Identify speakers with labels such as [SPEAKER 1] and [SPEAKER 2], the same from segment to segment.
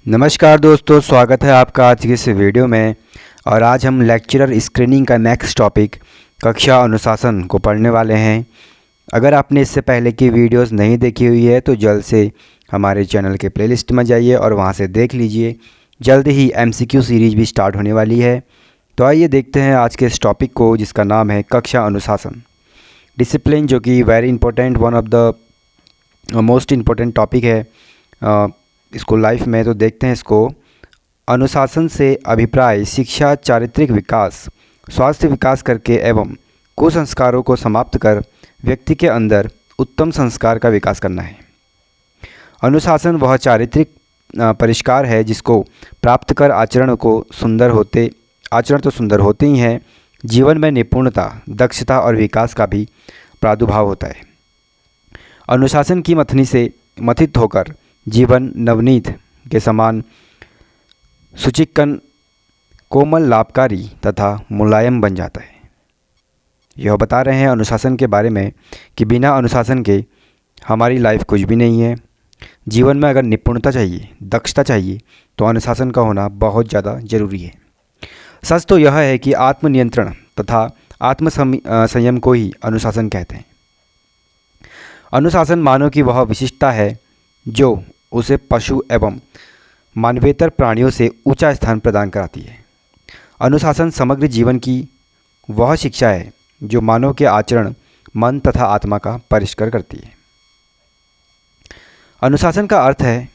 [SPEAKER 1] नमस्कार दोस्तों, स्वागत है आपका आज की इस वीडियो में। और आज हम लेक्चरर स्क्रीनिंग का नेक्स्ट टॉपिक कक्षा अनुशासन को पढ़ने वाले हैं। अगर आपने इससे पहले की वीडियोस नहीं देखी हुई है तो जल्द से हमारे चैनल के प्लेलिस्ट में जाइए और वहां से देख लीजिए। जल्द ही MCQ सीरीज भी स्टार्ट होने वाली है। तो आइए देखते हैं आज के इस टॉपिक को, जिसका नाम है कक्षा अनुशासन डिसिप्लिन, जो कि very important, one of the most important topic है स्कूल लाइफ में। तो देखते हैं इसको। अनुशासन से अभिप्राय शिक्षा, चारित्रिक विकास, स्वास्थ्य विकास करके एवं कुसंस्कारों को समाप्त कर व्यक्ति के अंदर उत्तम संस्कार का विकास करना है। अनुशासन वह चारित्रिक परिष्कार है जिसको प्राप्त कर आचरण तो सुंदर होते ही हैं, जीवन में निपुणता, दक्षता और विकास का भी प्रादुर्भाव होता है। अनुशासन की मथनी से मथित होकर जीवन नवनीत के समान सुचिक्कन, कोमल, लाभकारी तथा मुलायम बन जाता है। यह बता रहे हैं अनुशासन के बारे में कि बिना अनुशासन के हमारी लाइफ कुछ भी नहीं है। जीवन में अगर निपुणता चाहिए, दक्षता चाहिए, तो अनुशासन का होना बहुत ज़्यादा ज़रूरी है। सच तो यह है कि आत्मनियंत्रण तथा संयम को ही अनुशासन कहते हैं। अनुशासन मानव की वह विशिष्टता है जो उसे पशु एवं मानवेतर प्राणियों से ऊंचा स्थान प्रदान कराती है। अनुशासन समग्र जीवन की वह शिक्षा है जो मानव के आचरण, मन तथा आत्मा का परिष्कार करती है। अनुशासन का अर्थ है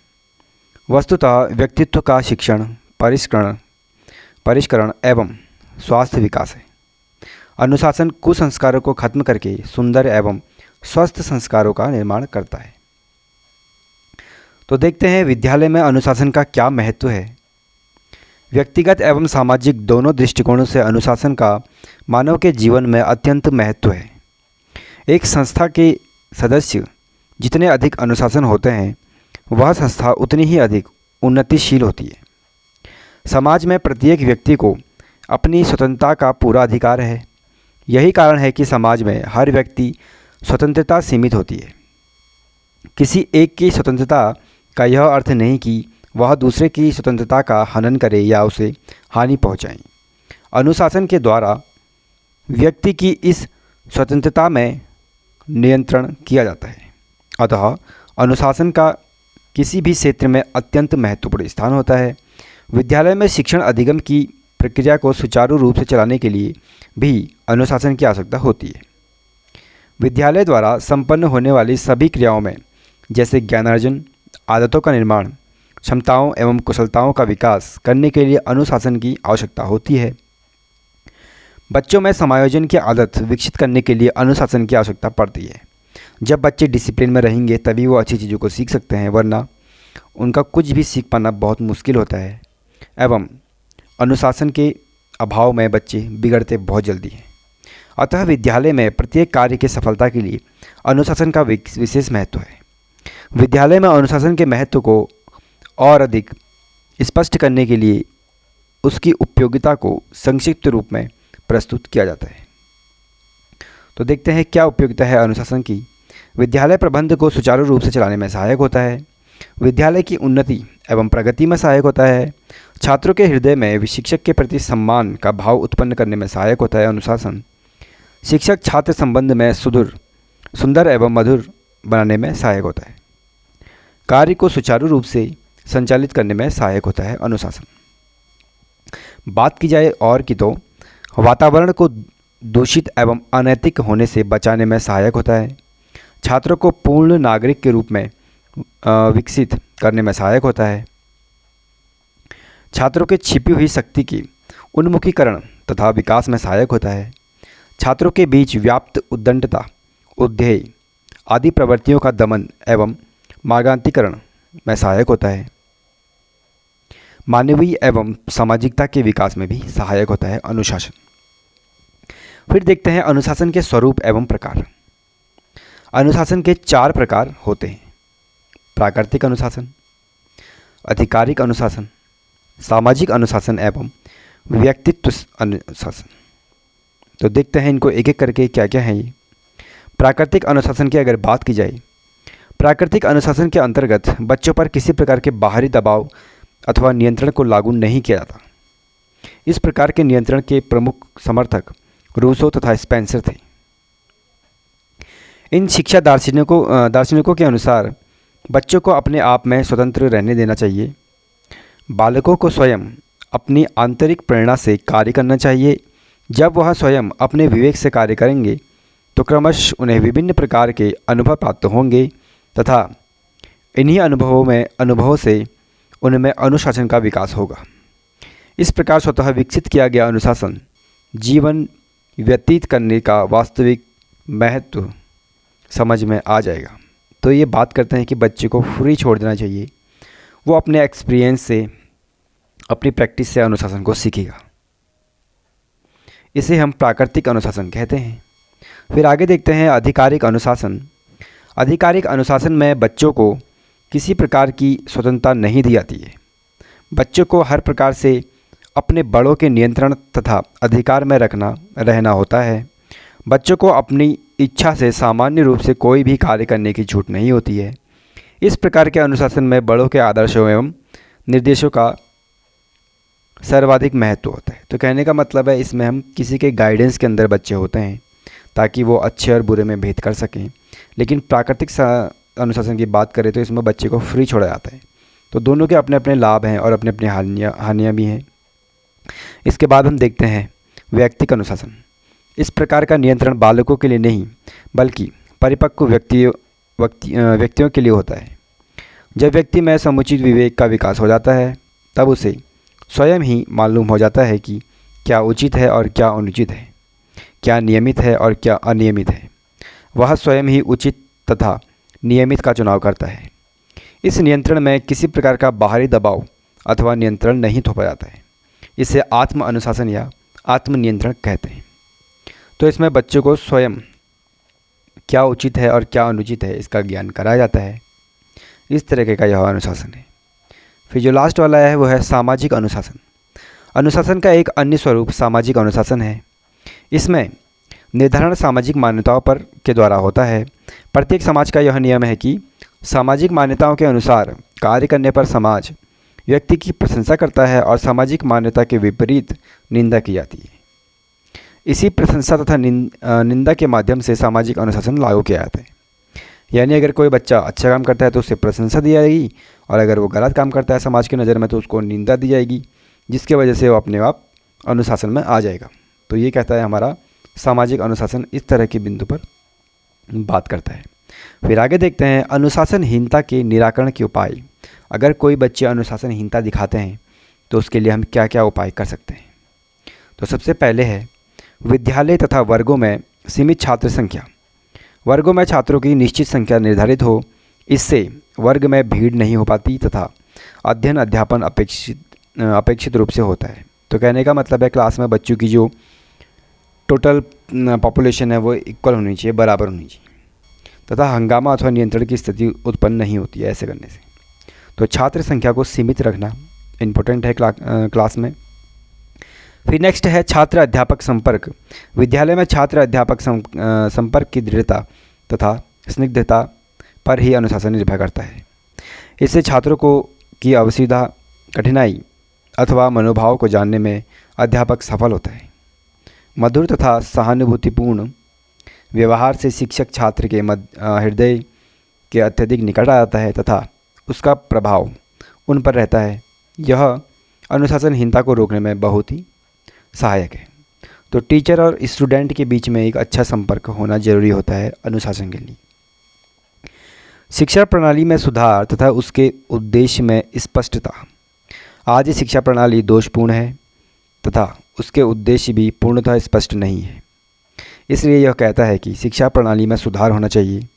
[SPEAKER 1] वस्तुतः व्यक्तित्व का शिक्षण, परिष्करण एवं स्वास्थ्य विकास है। अनुशासन कुसंस्कारों को खत्म करके सुंदर एवं स्वस्थ संस्कारों का निर्माण करता है। तो देखते हैं विद्यालय में अनुशासन का क्या महत्व है। व्यक्तिगत एवं सामाजिक दोनों दृष्टिकोणों से अनुशासन का मानव के जीवन में अत्यंत महत्व है। एक संस्था के सदस्य जितने अधिक अनुशासन होते हैं, वह संस्था उतनी ही अधिक उन्नतिशील होती है। समाज में प्रत्येक व्यक्ति को अपनी स्वतंत्रता का पूरा अधिकार है। यही कारण है कि समाज में हर व्यक्ति स्वतंत्रता सीमित होती है। किसी एक की स्वतंत्रता का यह अर्थ नहीं कि वह दूसरे की स्वतंत्रता का हनन करे या उसे हानि पहुंचाए। अनुशासन के द्वारा व्यक्ति की इस स्वतंत्रता में नियंत्रण किया जाता है। अतः अनुशासन का किसी भी क्षेत्र में अत्यंत महत्वपूर्ण स्थान होता है। विद्यालय में शिक्षण अधिगम की प्रक्रिया को सुचारू रूप से चलाने के लिए भी अनुशासन की आवश्यकता होती है। विद्यालय द्वारा संपन्न होने वाली सभी क्रियाओं में, जैसे ज्ञानार्जन, आदतों का निर्माण, क्षमताओं एवं कुशलताओं का विकास करने के लिए अनुशासन की आवश्यकता होती है। बच्चों में समायोजन की आदत विकसित करने के लिए अनुशासन की आवश्यकता पड़ती है। जब बच्चे डिसिप्लिन में रहेंगे तभी वो अच्छी चीज़ों को सीख सकते हैं, वरना उनका कुछ भी सीख पाना बहुत मुश्किल होता है। एवं अनुशासन के अभाव में बच्चे बिगड़ते बहुत जल्दी हैं। अतः विद्यालय में प्रत्येक कार्य की सफलता के लिए अनुशासन का विशेष महत्व है। विद्यालय में अनुशासन के महत्व को और अधिक स्पष्ट करने के लिए उसकी उपयोगिता को संक्षिप्त रूप में प्रस्तुत किया जाता है। तो देखते हैं क्या उपयोगिता है अनुशासन की। विद्यालय प्रबंध को सुचारू रूप से चलाने में सहायक होता है। विद्यालय की उन्नति एवं प्रगति में सहायक होता है। छात्रों के हृदय में शिक्षक के प्रति सम्मान का भाव उत्पन्न करने में सहायक होता है। अनुशासन शिक्षक छात्र संबंध में सुंदर एवं मधुर बनाने में सहायक होता है। कार्य को सुचारू रूप से संचालित करने में सहायक होता है अनुशासन। बात की जाए और की तो वातावरण को दूषित एवं अनैतिक होने से बचाने में सहायक होता है। छात्रों को पूर्ण नागरिक के रूप में विकसित करने में सहायक होता है। छात्रों के छिपी हुई शक्ति की उन्मुखीकरण तथा विकास में सहायक होता है। छात्रों के बीच व्याप्त उद्दंडता, उद्धेय आदि प्रवृत्तियों का दमन एवं मार्गांतरीकरण में सहायक होता है। मानवीय एवं सामाजिकता के विकास में भी सहायक होता है अनुशासन। फिर देखते हैं अनुशासन के स्वरूप एवं प्रकार। अनुशासन के 4 प्रकार होते हैं: प्राकृतिक अनुशासन, आधिकारिक अनुशासन, सामाजिक अनुशासन एवं व्यक्तित्व अनुशासन। तो देखते हैं इनको एक एक करके क्या क्या है ये। प्राकृतिक अनुशासन की अगर बात की जाए, प्राकृतिक अनुशासन के अंतर्गत बच्चों पर किसी प्रकार के बाहरी दबाव अथवा नियंत्रण को लागू नहीं किया जाता। इस प्रकार के नियंत्रण के प्रमुख समर्थक रूसो तथा स्पेंसर थे। इन शिक्षा दार्शनिकों के अनुसार बच्चों को अपने आप में स्वतंत्र रहने देना चाहिए। बालकों को स्वयं अपनी आंतरिक प्रेरणा से कार्य करना चाहिए। जब वह स्वयं अपने विवेक से कार्य करेंगे तो क्रमशः उन्हें विभिन्न प्रकार के अनुभव प्राप्त होंगे तथा इन्हीं अनुभवों से उनमें अनुशासन का विकास होगा। इस प्रकार स्वतः विकसित किया गया अनुशासन जीवन व्यतीत करने का वास्तविक महत्व समझ में आ जाएगा। तो ये बात करते हैं कि बच्चे को फ्री छोड़ देना चाहिए, वो अपने एक्सपीरियंस से, अपनी प्रैक्टिस से अनुशासन को सीखेगा। इसे हम प्राकृतिक अनुशासन कहते हैं। फिर आगे देखते हैं आधिकारिक अनुशासन। आधिकारिक अनुशासन में बच्चों को किसी प्रकार की स्वतंत्रता नहीं दी जाती है। बच्चों को हर प्रकार से अपने बड़ों के नियंत्रण तथा अधिकार में रहना होता है। बच्चों को अपनी इच्छा से सामान्य रूप से कोई भी कार्य करने की छूट नहीं होती है। इस प्रकार के अनुशासन में बड़ों के आदर्शों एवं निर्देशों का सर्वाधिक महत्व होता है। तो कहने का मतलब है इसमें हम किसी के गाइडेंस के अंदर बच्चे होते हैं ताकि वो अच्छे और बुरे में भेद कर सकें। लेकिन प्राकृतिक अनुशासन की बात करें तो इसमें बच्चे को फ्री छोड़ा जाता है। तो दोनों के अपने अपने लाभ हैं और अपने अपने हानियाँ भी हैं। इसके बाद हम देखते हैं व्यक्तिगत अनुशासन। इस प्रकार का नियंत्रण बालकों के लिए नहीं बल्कि परिपक्व व्यक्तियों के लिए होता है। जब व्यक्ति में समुचित विवेक का विकास हो जाता है तब उसे स्वयं ही मालूम हो जाता है कि क्या उचित है और क्या अनुचित है, क्या नियमित है और क्या अनियमित है। वह स्वयं ही उचित तथा नियमित का चुनाव करता है। इस नियंत्रण में किसी प्रकार का बाहरी दबाव अथवा नियंत्रण नहीं थोपा जाता है। इसे आत्म अनुशासन या आत्म नियंत्रण कहते हैं। तो इसमें बच्चों को स्वयं क्या उचित है और क्या अनुचित है इसका ज्ञान कराया जाता है। इस तरीके का यह अनुशासन है। फिर जो लास्ट वाला है वो है सामाजिक अनुशासन। अनुशासन का एक अन्य स्वरूप सामाजिक अनुशासन है। इसमें निर्धारण सामाजिक मान्यताओं पर के द्वारा होता है। प्रत्येक समाज का यह नियम है कि सामाजिक मान्यताओं के अनुसार कार्य करने पर समाज व्यक्ति की प्रशंसा करता है और सामाजिक मान्यता के विपरीत निंदा की जाती है। इसी प्रशंसा तथा निंदा के माध्यम से सामाजिक अनुशासन लागू किया जाता है। यानी अगर कोई बच्चा अच्छा काम करता है तो उसे प्रशंसा दी जाएगी और अगर वो गलत काम करता है समाज की नज़र में तो उसको निंदा दी जाएगी, जिसके वजह से वो अपने आप अनुशासन में आ जाएगा। तो ये कहता है हमारा सामाजिक अनुशासन इस तरह के बिंदु पर बात करता है। फिर आगे देखते हैं अनुशासनहीनता के निराकरण के उपाय। अगर कोई बच्चे अनुशासनहीनता दिखाते हैं तो उसके लिए हम क्या क्या उपाय कर सकते हैं। तो सबसे पहले है विद्यालय तथा वर्गों में सीमित छात्र संख्या। वर्गों में छात्रों की निश्चित संख्या निर्धारित हो, इससे वर्ग में भीड़ नहीं हो पाती तथा अध्ययन अध्यापन अपेक्षित रूप से होता है। तो कहने का मतलब है क्लास में बच्चों की जो टोटल पॉपुलेशन है वो इक्वल होनी चाहिए, बराबर होनी चाहिए तथा हंगामा अथवा नियंत्रण की स्थिति उत्पन्न नहीं होती है ऐसे करने से। तो छात्र संख्या को सीमित रखना इम्पोर्टेंट है क्लास में। फिर नेक्स्ट है छात्र अध्यापक संपर्क। विद्यालय में छात्र अध्यापक संपर्क की दृढ़ता तथा स्निग्धता पर ही अनुशासन निर्भर करता है। इससे छात्रों की असुविधा, कठिनाई अथवा मनोभाव को जानने में अध्यापक सफल होता है। मधुर तथा सहानुभूतिपूर्ण व्यवहार से शिक्षक छात्र के हृदय के अत्यधिक निकट आ जाता है तथा उसका प्रभाव उन पर रहता है। यह अनुशासनहीनता को रोकने में बहुत ही सहायक है। तो टीचर और स्टूडेंट के बीच में एक अच्छा संपर्क होना जरूरी होता है अनुशासन के लिए। शिक्षा प्रणाली में सुधार तथा उसके उद्देश्य में स्पष्टता। आज शिक्षा प्रणाली दोषपूर्ण है तथा उसके उद्देश्य भी पूर्णतः स्पष्ट नहीं है। इसलिए यह कहता है कि शिक्षा प्रणाली में सुधार होना चाहिए।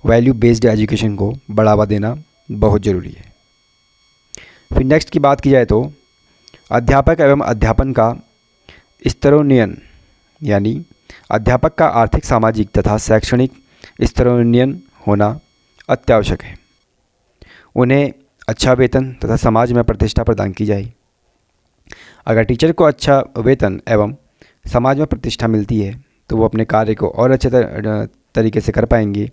[SPEAKER 1] वैल्यू बेस्ड एजुकेशन को बढ़ावा देना बहुत ज़रूरी है। फिर नेक्स्ट की बात की जाए तो अध्यापक एवं अध्यापन का स्तरोन्नयन, यानी अध्यापक का आर्थिक, सामाजिक तथा शैक्षणिक स्तरोन्नयन होना अत्यावश्यक है। उन्हें अच्छा वेतन तथा समाज में प्रतिष्ठा प्रदान की जाए। अगर टीचर को अच्छा वेतन एवं समाज में प्रतिष्ठा मिलती है तो वो अपने कार्य को और अच्छे तरीके से कर पाएंगे।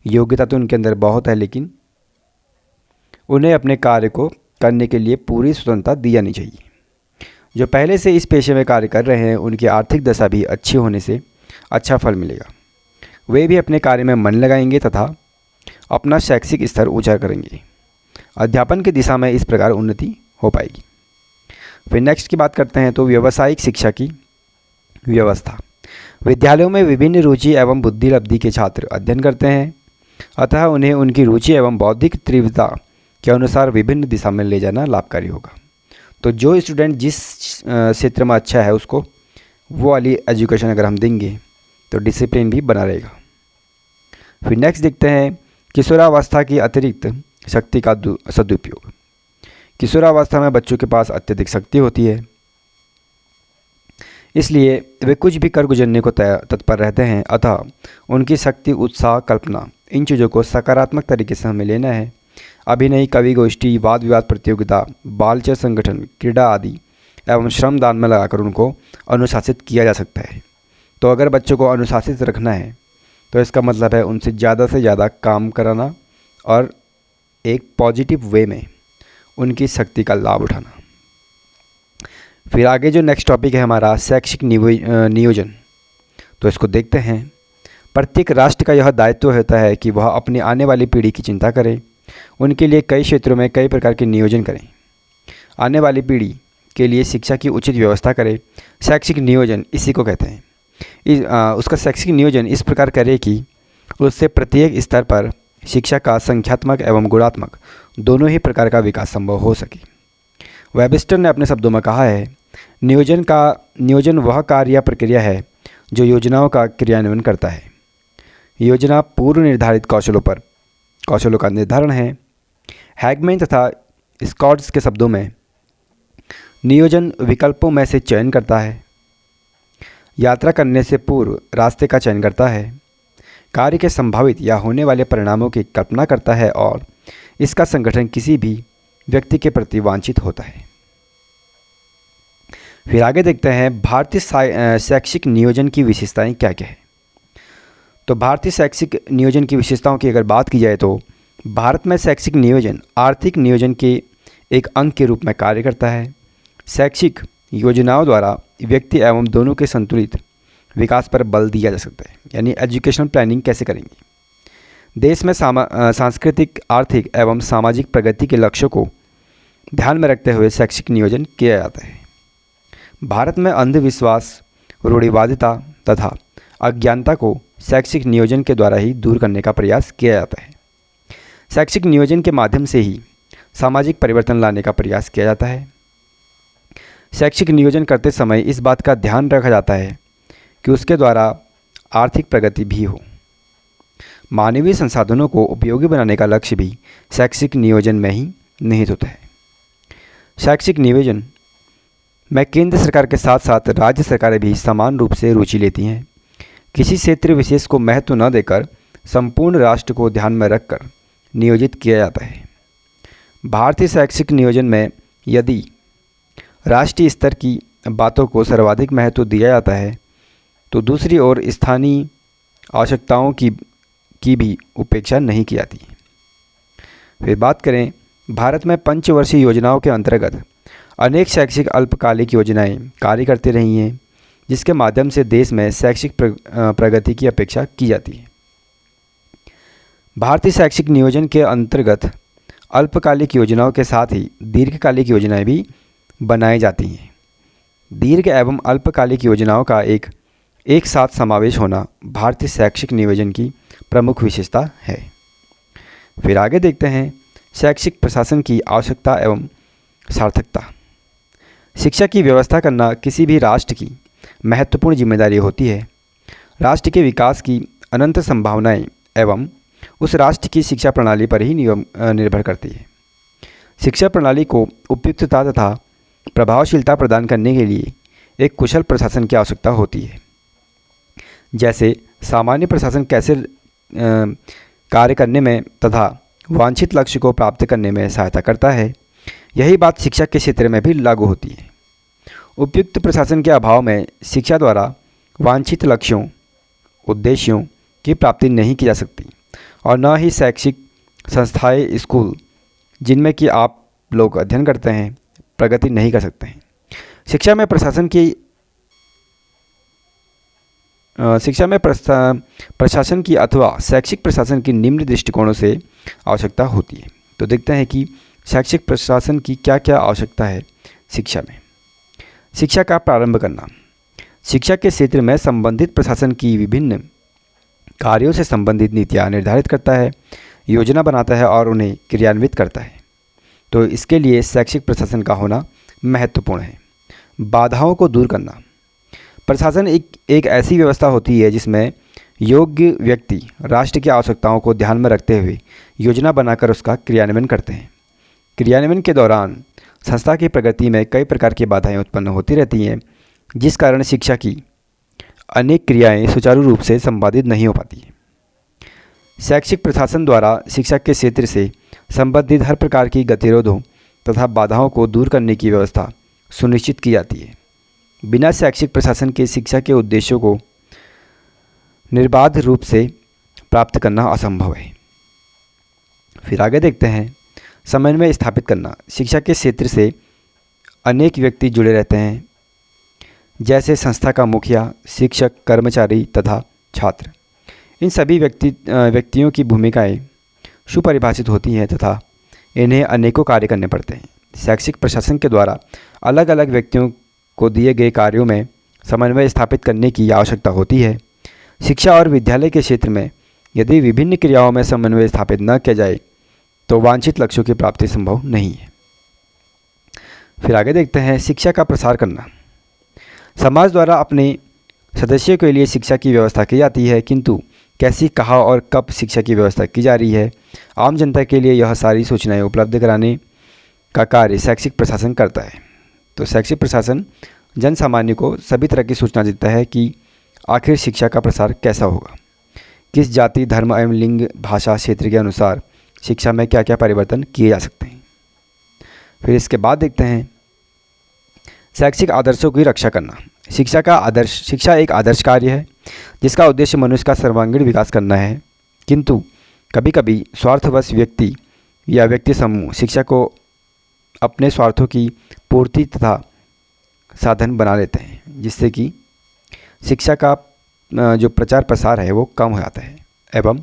[SPEAKER 1] योग्यता तो उनके अंदर बहुत है लेकिन उन्हें अपने कार्य को करने के लिए पूरी स्वतंत्रता दी जानी चाहिए। जो पहले से इस पेशे में कार्य कर रहे हैं उनकी आर्थिक दशा भी अच्छी होने से अच्छा फल मिलेगा। वे भी अपने कार्य में मन लगाएंगे तथा अपना शैक्षिक स्तर ऊंचा करेंगे। अध्यापन की दिशा में इस प्रकार उन्नति हो पाएगी। फिर नेक्स्ट की बात करते हैं तो व्यावसायिक शिक्षा की व्यवस्था। विद्यालयों में विभिन्न रुचि एवं बुद्धि लब्धि के छात्र अध्ययन करते हैं, अतः उन्हें उनकी रुचि एवं बौद्धिक तीव्रता के अनुसार विभिन्न दिशा में ले जाना लाभकारी होगा। तो जो स्टूडेंट जिस क्षेत्र में अच्छा है उसको वो वाली एजुकेशन अगर हम देंगे तो डिसिप्लिन भी बना रहेगा। फिर नेक्स्ट देखते हैं किशोरावस्था की अतिरिक्त शक्ति का सदुपयोग। किशोरावस्था में बच्चों के पास अत्यधिक शक्ति होती है, इसलिए वे कुछ भी कर गुजरने को तत्पर रहते हैं, अतः उनकी शक्ति, उत्साह, कल्पना इन चीज़ों को सकारात्मक तरीके से हमें लेना है। अभिनय, कवि गोष्ठी, वाद विवाद प्रतियोगिता, बालचर संगठन, क्रीड़ा आदि एवं श्रमदान में लगाकर उनको अनुशासित किया जा सकता है। तो अगर बच्चों को अनुशासित रखना है तो इसका मतलब है उनसे ज़्यादा से ज़्यादा काम कराना और एक पॉजिटिव वे में उनकी शक्ति का लाभ उठाना। फिर आगे जो नेक्स्ट टॉपिक है हमारा शैक्षिक नियोजन, तो इसको देखते हैं। प्रत्येक राष्ट्र का यह दायित्व होता है कि वह अपनी आने वाली पीढ़ी की चिंता करे, उनके लिए कई क्षेत्रों में कई प्रकार के नियोजन करें, आने वाली पीढ़ी के लिए शिक्षा की उचित व्यवस्था करे। शैक्षिक नियोजन इसी को कहते हैं। उसका शैक्षिक नियोजन इस प्रकार करे कि उससे प्रत्येक स्तर पर शिक्षा का संख्यात्मक एवं गुणात्मक दोनों ही प्रकार का विकास संभव हो सके। वेबस्टर ने अपने शब्दों में कहा है, नियोजन वह कार्य या प्रक्रिया है जो योजनाओं का क्रियान्वयन करता है। योजना पूर्व निर्धारित कौशलों का निर्धारण है। हैगमैन तथा स्कॉट्स के शब्दों में नियोजन विकल्पों में से चयन करता है, यात्रा करने से पूर्व रास्ते का चयन करता है, कार्य के संभावित या होने वाले परिणामों की कल्पना करता है और इसका संगठन किसी भी व्यक्ति के प्रति वांछित होता है। फिर आगे देखते हैं भारतीय शैक्षिक नियोजन की विशेषताएं क्या क्या है। तो भारतीय शैक्षिक नियोजन की विशेषताओं की अगर बात की जाए तो भारत में शैक्षिक नियोजन आर्थिक नियोजन के एक अंग के रूप में कार्य करता है। शैक्षिक योजनाओं द्वारा व्यक्ति एवं दोनों के संतुलित विकास पर बल दिया जा सकता है, यानी एजुकेशनल प्लानिंग कैसे करेंगे। देश में सांस्कृतिक, आर्थिक एवं सामाजिक प्रगति के लक्ष्यों को ध्यान में रखते हुए शैक्षिक नियोजन किया जाता है। भारत में अंधविश्वास, रूढ़िवादिता तथा अज्ञानता को शैक्षिक नियोजन के द्वारा ही दूर करने का प्रयास किया जाता है। शैक्षिक नियोजन के माध्यम से ही सामाजिक परिवर्तन लाने का प्रयास किया जाता है। शैक्षिक नियोजन करते समय इस बात का ध्यान रखा जाता है कि उसके द्वारा आर्थिक प्रगति भी हो। मानवीय संसाधनों को उपयोगी बनाने का लक्ष्य भी शैक्षिक नियोजन में ही निहित होता है। शैक्षिक नियोजन में केंद्र सरकार के साथ साथ राज्य सरकारें भी समान रूप से रुचि लेती हैं। किसी क्षेत्र विशेष को महत्व न देकर संपूर्ण राष्ट्र को ध्यान में रखकर नियोजित किया जाता है। भारतीय शैक्षिक नियोजन में यदि राष्ट्रीय स्तर की बातों को सर्वाधिक महत्व दिया जाता है तो दूसरी ओर स्थानीय आवश्यकताओं की भी उपेक्षा नहीं की जाती। फिर बात करें भारत में पंचवर्षीय योजनाओं के अंतर्गत अनेक शैक्षिक अल्पकालिक योजनाएं कार्य करती रही हैं, जिसके माध्यम से देश में शैक्षिक प्रगति की अपेक्षा की जाती है। भारतीय शैक्षिक नियोजन के अंतर्गत अल्पकालिक योजनाओं के साथ ही दीर्घकालिक योजनाएं भी बनाई जाती हैं। दीर्घ एवं अल्पकालिक योजनाओं का एक साथ समावेश होना भारतीय शैक्षिक नियोजन की प्रमुख विशेषता है। फिर आगे देखते हैं शैक्षिक प्रशासन की आवश्यकता एवं सार्थकता। शिक्षा की व्यवस्था करना किसी भी राष्ट्र की महत्वपूर्ण जिम्मेदारी होती है। राष्ट्र के विकास की अनंत संभावनाएं एवं उस राष्ट्र की शिक्षा प्रणाली पर ही निर्भर करती है। शिक्षा प्रणाली को उपयुक्तता तथा प्रभावशीलता प्रदान करने के लिए एक कुशल प्रशासन की आवश्यकता होती है। जैसे सामान्य प्रशासन कैसे कार्य करने में तथा वांछित लक्ष्य को प्राप्त करने में सहायता करता है, यही बात शिक्षा के क्षेत्र में भी लागू होती है। उपयुक्त प्रशासन के अभाव में शिक्षा द्वारा वांछित लक्ष्यों, उद्देश्यों की प्राप्ति नहीं की जा सकती और न ही शैक्षिक संस्थाएं, स्कूल जिनमें कि आप लोग अध्ययन करते हैं प्रगति नहीं कर सकते हैं। शिक्षा में प्रशासन की अथवा शैक्षिक प्रशासन की निम्न दृष्टिकोणों से आवश्यकता होती है। तो देखते हैं कि शैक्षिक प्रशासन की क्या क्या आवश्यकता है शिक्षा में। शिक्षा का प्रारंभ करना। शिक्षा के क्षेत्र में संबंधित प्रशासन की विभिन्न कार्यों से संबंधित नीतियाँ निर्धारित करता है, योजना बनाता है और उन्हें क्रियान्वित करता है। तो इसके लिए शैक्षिक प्रशासन का होना महत्वपूर्ण है। बाधाओं को दूर करना। प्रशासन एक ऐसी व्यवस्था होती है जिसमें योग्य व्यक्ति राष्ट्र की आवश्यकताओं को ध्यान में रखते हुए योजना बनाकर उसका क्रियान्वयन करते हैं। क्रियान्वयन के दौरान संस्था की प्रगति में कई प्रकार की बाधाएं उत्पन्न होती रहती हैं, जिस कारण शिक्षा की अनेक क्रियाएं सुचारू रूप से संपादित नहीं हो पाती। शैक्षिक प्रशासन द्वारा शिक्षा के क्षेत्र से संबंधित हर प्रकार की गतिरोधों तथा बाधाओं को दूर करने की व्यवस्था सुनिश्चित की जाती है। बिना शैक्षिक प्रशासन के शिक्षा के उद्देश्यों को निर्बाध रूप से प्राप्त करना असंभव है। फिर आगे देखते हैं, समन्वय स्थापित करना। शिक्षा के क्षेत्र से अनेक व्यक्ति जुड़े रहते हैं, जैसे संस्था का मुखिया, शिक्षक, कर्मचारी तथा छात्र। इन सभी व्यक्तियों की भूमिकाएं सुपरिभाषित होती हैं तथा इन्हें अनेकों कार्य करने पड़ते हैं। शैक्षिक प्रशासन के द्वारा अलग अलग व्यक्तियों को दिए गए कार्यों में समन्वय स्थापित करने की आवश्यकता होती है। शिक्षा और विद्यालय के क्षेत्र में यदि विभिन्न क्रियाओं में समन्वय स्थापित न किया जाए तो वांछित लक्ष्यों की प्राप्ति संभव नहीं है। फिर आगे देखते हैं, शिक्षा का प्रसार करना। समाज द्वारा अपने सदस्यों के लिए शिक्षा की व्यवस्था की जाती है, किंतु कैसी, कहाँ और कब शिक्षा की व्यवस्था की जा रही है, आम जनता के लिए यह सारी सूचनाएं उपलब्ध कराने का कार्य शैक्षिक प्रशासन करता है। तो शैक्षिक प्रशासन जन सामान्य को सभी तरह की सूचना देता है कि आखिर शिक्षा का प्रसार कैसा होगा, किस जाति, धर्म एवं लिंग, भाषा, क्षेत्र के अनुसार शिक्षा में क्या क्या परिवर्तन किए जा सकते हैं। फिर इसके बाद देखते हैं, शैक्षिक आदर्शों की रक्षा करना। शिक्षा एक आदर्श कार्य है जिसका उद्देश्य मनुष्य का सर्वांगीण विकास करना है, किंतु कभी कभी स्वार्थवश व्यक्ति या व्यक्ति समूह शिक्षा को अपने स्वार्थों की पूर्ति तथा साधन बना लेते हैं, जिससे कि शिक्षा का जो प्रचार प्रसार है वो कम हो जाता है एवं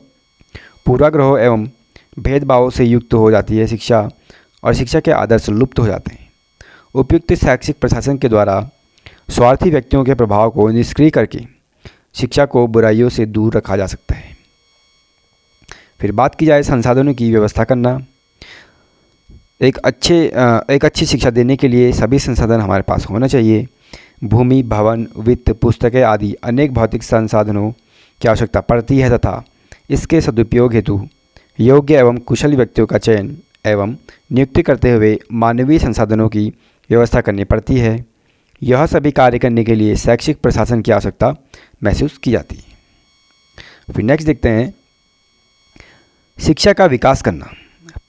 [SPEAKER 1] पूर्वाग्रहों एवं भेदभावों से युक्त हो जाती है शिक्षा, और शिक्षा के आदर्श लुप्त हो जाते हैं। उपयुक्त शैक्षिक प्रशासन के द्वारा स्वार्थी व्यक्तियों के प्रभाव को निष्क्रिय करके शिक्षा को बुराइयों से दूर रखा जा सकता है। फिर बात की जाए संसाधनों की व्यवस्था करना। एक अच्छी शिक्षा देने के लिए सभी संसाधन हमारे पास होना चाहिए। भूमि, भवन, वित्त, पुस्तकें आदि अनेक भौतिक संसाधनों की आवश्यकता पड़ती है तथा इसके सदुपयोग हेतु योग्य एवं कुशल व्यक्तियों का चयन एवं नियुक्ति करते हुए मानवीय संसाधनों की व्यवस्था करनी पड़ती है। यह सभी कार्य करने के लिए शैक्षिक प्रशासन की आवश्यकता महसूस की जाती है। फिर नेक्स्ट देखते हैं, शिक्षा का विकास करना।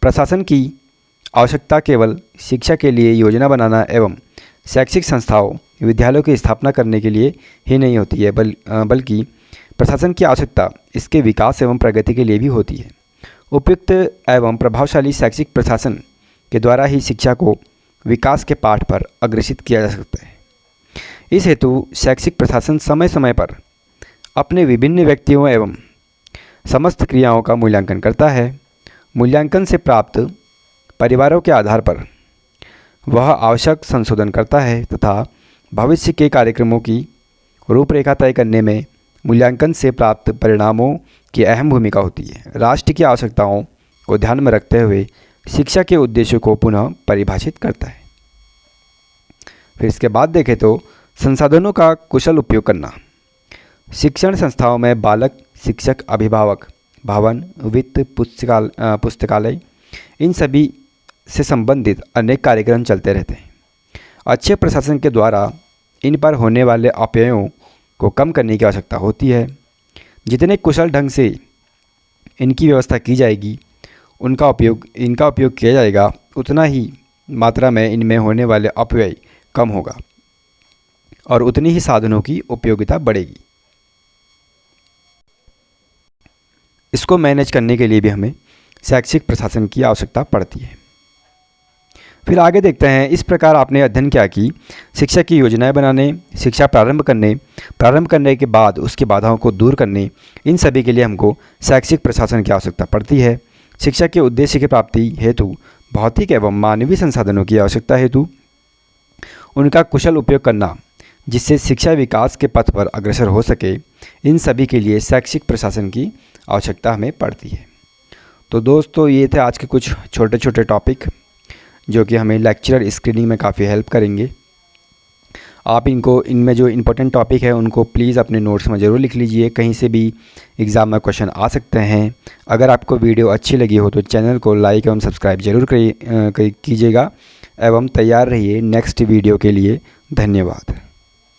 [SPEAKER 1] प्रशासन की आवश्यकता केवल शिक्षा के लिए योजना बनाना एवं शैक्षिक संस्थाओं, विद्यालयों की स्थापना करने के लिए ही नहीं होती है, बल्कि प्रशासन की आवश्यकता इसके विकास एवं प्रगति के लिए भी होती है। उपयुक्त एवं प्रभावशाली शैक्षिक प्रशासन के द्वारा ही शिक्षा को विकास के पाठ पर अग्रसित किया जा सकता है। इस हेतु शैक्षिक प्रशासन समय समय पर अपने विभिन्न व्यक्तियों एवं समस्त क्रियाओं का मूल्यांकन करता है। मूल्यांकन से प्राप्त परिवारों के आधार पर वह आवश्यक संशोधन करता है तथा भविष्य के कार्यक्रमों की रूपरेखा तय करने में मूल्यांकन से प्राप्त परिणामों की अहम भूमिका होती है। राष्ट्र की आवश्यकताओं को ध्यान में रखते हुए शिक्षा के उद्देश्यों को पुनः परिभाषित करता है। फिर इसके बाद देखें तो संसाधनों का कुशल उपयोग करना। शिक्षण संस्थाओं में बालक, शिक्षक, अभिभावक, भवन, वित्त, पुस्तकालय इन सभी से संबंधित अनेक कार्यक्रम चलते रहते हैं। अच्छे प्रशासन के द्वारा इन पर होने वाले अपव्ययों को कम करने की आवश्यकता होती है। जितने कुशल ढंग से इनकी व्यवस्था की जाएगी, इनका उपयोग किया जाएगा, उतना ही मात्रा में इनमें होने वाले अपव्यय कम होगा और उतनी ही साधनों की उपयोगिता बढ़ेगी। इसको मैनेज करने के लिए भी हमें शैक्षिक प्रशासन की आवश्यकता पड़ती है। फिर आगे देखते हैं, इस प्रकार आपने अध्ययन किया कि शिक्षा की योजनाएं बनाने, शिक्षा प्रारंभ करने के बाद उसकी बाधाओं को दूर करने, इन सभी के लिए हमको शैक्षिक प्रशासन की आवश्यकता पड़ती है। शिक्षा के उद्देश्य की प्राप्ति हेतु भौतिक एवं मानवीय संसाधनों की आवश्यकता हेतु उनका कुशल उपयोग करना, जिससे शिक्षा विकास के पथ पर अग्रसर हो सके, इन सभी के लिए शैक्षिक प्रशासन की आवश्यकता हमें पड़ती है। तो दोस्तों, ये थे आज के कुछ छोटे छोटे टॉपिक जो कि हमें लेक्चरर स्क्रीनिंग में काफ़ी हेल्प करेंगे। आप इनमें जो इम्पोर्टेंट टॉपिक है उनको प्लीज़ अपने नोट्स में ज़रूर लिख लीजिए, कहीं से भी एग्ज़ाम में क्वेश्चन आ सकते हैं। अगर आपको वीडियो अच्छी लगी हो तो चैनल को लाइक एवं सब्सक्राइब जरूर कीजिएगा एवं तैयार रहिए नेक्स्ट वीडियो के लिए। धन्यवाद।